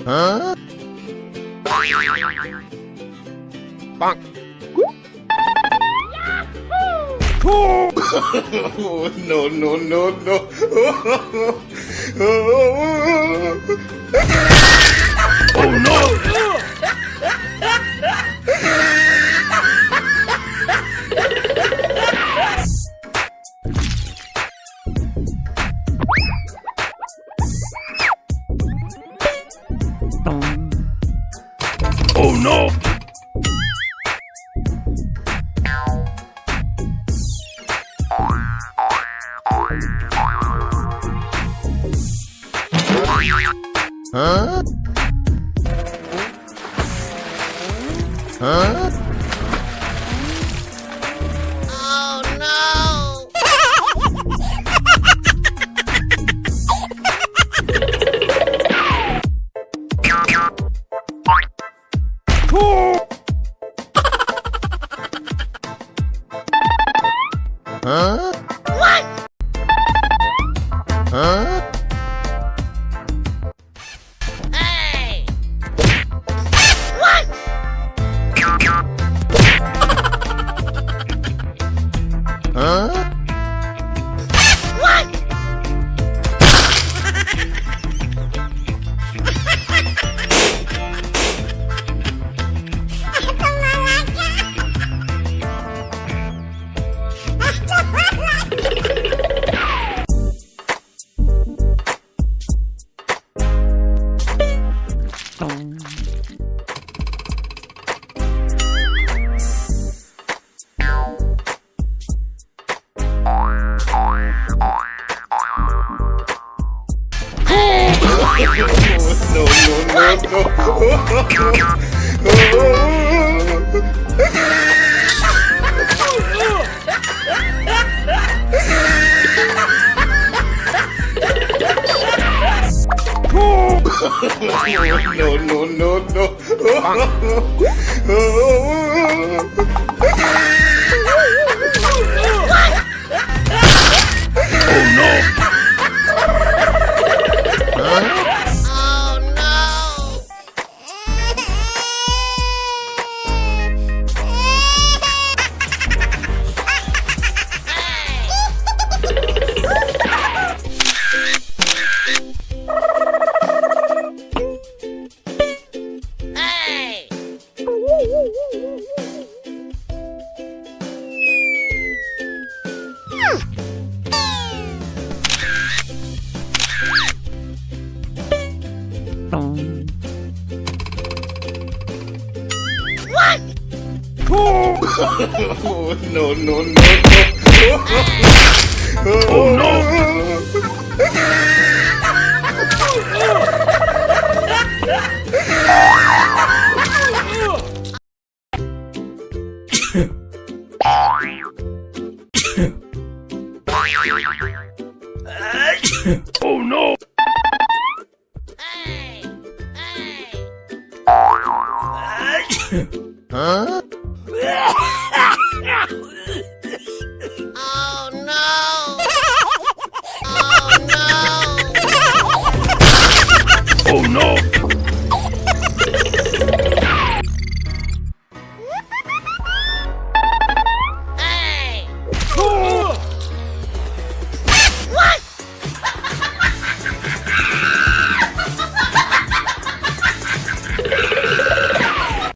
Huh? Bonk. No, no, no, no. Oh no! Oh no! Huh? Huh? Oh no! Huh? What? Huh? Hey! What? Huh? What? No, no, no, no. No, no, no, no. Oh no. Oh no! Hey! What? No, no, no, no. Oh no. Oh no. Hey! Hey! Huh?